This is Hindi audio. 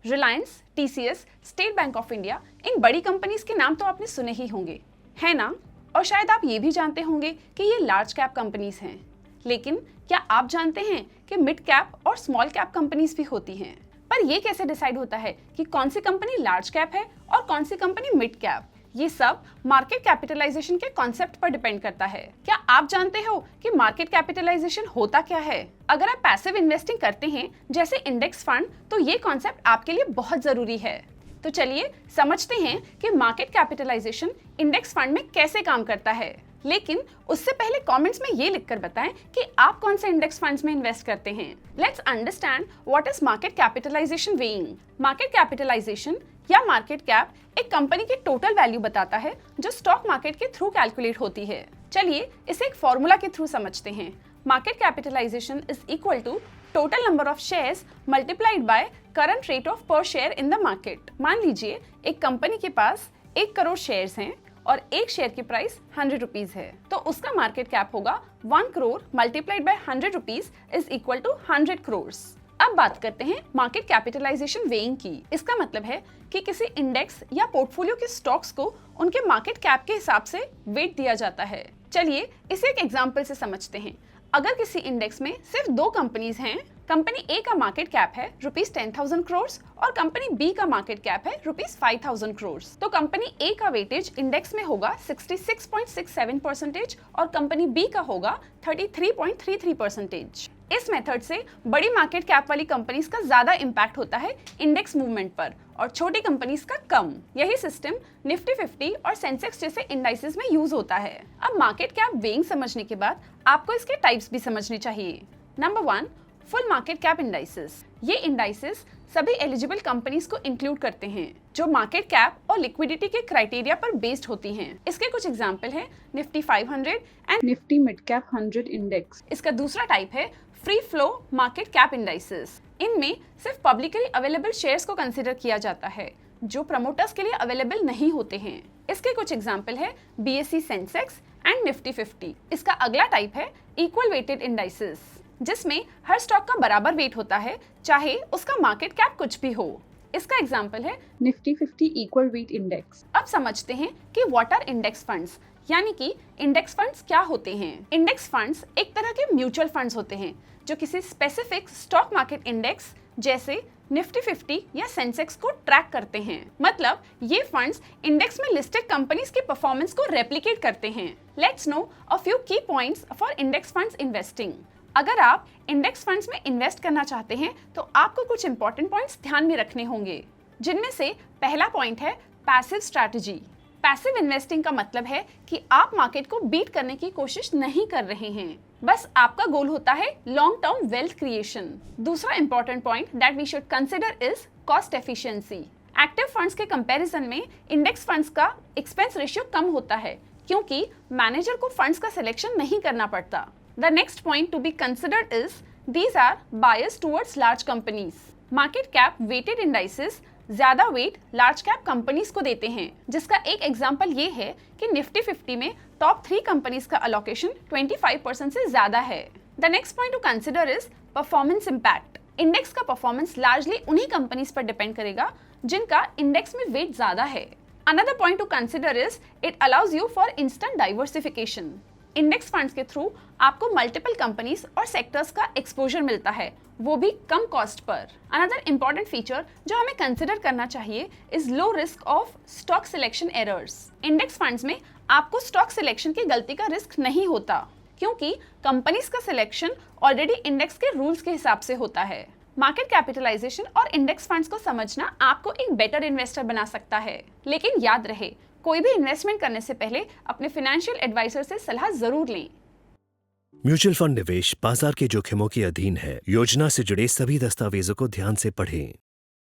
Reliance, TCS, State Bank of India, इन बड़ी कंपनीज के नाम तो आपने सुने ही होंगे, है ना? और शायद आप ये भी जानते होंगे कि ये लार्ज कैप कंपनीज हैं। लेकिन क्या आप जानते हैं कि मिड कैप और स्मॉल कैप कंपनीज भी होती हैं? पर ये कैसे डिसाइड होता है कि कौन सी कंपनी लार्ज कैप है और कौन सी कंपनी मिड कैप? ये सब मार्केट कैपिटलाइजेशन के कॉन्सेप्ट पर डिपेंड करता है। क्या आप जानते हो कि मार्केट कैपिटलाइजेशन होता क्या है? अगर आप पैसिव इन्वेस्टिंग करते हैं जैसे इंडेक्स फंड, तो ये कॉन्सेप्ट आपके लिए बहुत जरूरी है। तो चलिए समझते हैं कि मार्केट कैपिटलाइजेशन इंडेक्स फंड में कैसे काम करता है। लेकिन उससे पहले कमेंट्स में ये लिखकर बताएं कि आप कौन से इंडेक्स फंड्स में इन्वेस्ट करते हैं। Let's understand what is market capitalisation weighing. Market capitalisation या मार्केट कैप एक कंपनी की टोटल वैल्यू बताता है जो स्टॉक मार्केट के थ्रू कैलकुलेट होती है। चलिए इसे एक फॉर्मूला के थ्रू समझते हैं। Market capitalisation is equal to total number of shares multiplied by current rate of per share in the market. मान लीजिए एक कंपनी के पास 1 करोड़ शेयर्स हैं और एक शेयर की प्राइस 100 रुपीज है, तो उसका मार्केट कैप होगा 1 crore multiplied by 100 rupees is equal to 100 crore. अब बात करते हैं मार्केट कैपिटलाइजेशन वेइंग की। इसका मतलब है कि किसी इंडेक्स या पोर्टफोलियो के स्टॉक्स को उनके मार्केट कैप के हिसाब से वेट दिया जाता है। चलिए इसे एक एग्जांपल से समझते हैं। अगर किसी इंडेक्स में सिर्फ 2 कंपनीज हैं, कंपनी ए का मार्केट कैप है ₹10,000 करोड़ और कंपनी बी का मार्केट कैप है ₹5,000 करोड़, तो कंपनी ए का वेटेज इंडेक्स में होगा 66.67% और कंपनी बी का होगा 33.33%। इस मेथड से बड़ी मार्केट कैप वाली कंपनीज का ज्यादा इम्पैक्ट होता है इंडेक्स मूवमेंट पर और छोटी कंपनीज का कम। यही सिस्टम निफ्टी 50 और सेंसेक्स जैसे इंडाइसेस में यूज होता है। अब मार्केट कैप वेइंग समझने के बाद आपको इसके टाइप्स भी समझने चाहिए। Number 1, full market cap indices. ये इंडाइसेस सभी एलिजिबल कंपनीज को इंक्लूड करते हैं जो मार्केट कैप और लिक्विडिटी के क्राइटेरिया पर बेस्ड होती हैं। इसके कुछ एग्जांपल हैं Nifty 500 and Nifty mid cap 100 index. इसका दूसरा टाइप है free flow market cap indices. इनमें सिर्फ पब्लिकली अवेलेबल शेयर्स को कंसीडर किया जाता है जो प्रमोटर्स के लिए अवेलेबल नहीं होते हैं। इसके कुछ एग्जांपल है बीएसई सेंसेक्स एंड निफ्टी 50। इसका अगला टाइप है इक्वल वेटेड इंडाइसेस, जिसमें हर स्टॉक का बराबर वेट होता है चाहे उसका मार्केट कैप कुछ भी हो। इसका एग्जांपल है निफ्टी 50 इक्वल वेट इंडेक्स। अब समझते हैं कि व्हाट आर इंडेक्स फंड्स, यानी कि इंडेक्स फंड्स क्या होते हैं। इंडेक्स फंड्स एक तरह के म्यूचुअल फंड्स होते हैं जो किसी स्पेसिफिक स्टॉक मार्केट इंडेक्स जैसे निफ्टी 50 या सेंसेक्स को ट्रैक करते हैं। मतलब ये फंड्स इंडेक्स में लिस्टेड कंपनीज के परफॉर्मेंस को रेप्लिकेट करते हैं। लेट्स नो अ फ्यू की points for index funds investing. अगर आप इंडेक्स फंड्स में इन्वेस्ट करना चाहते हैं तो आपको कुछ इंपॉर्टेंट पॉइंट्स ध्यान में रखने होंगे, जिनमें से पहला पॉइंट है पैसिव स्ट्रैटेजी। पैसिव इन्वेस्टिंग का मतलब है कि आप मार्केट को बीट करने की कोशिश नहीं कर रहे हैं, बस आपका गोल होता है लॉन्ग टर्म वेल्थ क्रिएशन। दूसरा important point that we should consider is cost efficiency. Active funds के कंपैरिजन में इंडेक्स फंड्स का एक्सपेंस रेशियो कम होता है क्योंकि मैनेजर को फंड्स का सिलेक्शन नहीं करना पड़ता। The next point to be considered is these are biased towards large companies. Market cap weighted indices ज्यादा वेट लार्ज कैप कंपनीज को देते हैं, जिसका एक एग्जांपल ये है कि निफ्टी 50 में टॉप 3 कंपनीज का अलोकेशन 25% से ज्यादा है। The next point to consider is performance impact. Index का परफॉर्मेंस लार्जली उन्हीं कंपनीज पर डिपेंड करेगा जिनका इंडेक्स में वेट ज्यादा है। Another point to consider is it allows you for instant diversification. Index funds के थ्रू आपको मल्टीपल कंपनीज और सेक्टर्स का एक्सपोजर मिलता है, वो भी कम कॉस्ट पर। अनदर इंपॉर्टेंट फीचर जो हमें कंसिडर करना चाहिए is low risk of stock selection errors. Index funds में आपको स्टॉक सिलेक्शन की गलती का रिस्क नहीं होता क्योंकि कंपनीज का सिलेक्शन ऑलरेडी इंडेक्स के रूल्स के हिसाब से होता है। मार्केट कैपिटलाइजेशन और इंडेक्स फंड्स को समझना आपको एक बेटर इन्वेस्टर बना सकता है, लेकिन याद रहे कोई भी इन्वेस्टमेंट करने से पहले अपने फाइनेंशियल एडवाइजर से सलाह जरूर लें। म्यूचुअल फंड निवेश बाजार के जोखिमों के अधीन है। योजना से जुड़े सभी दस्तावेजों को ध्यान से पढ़ें।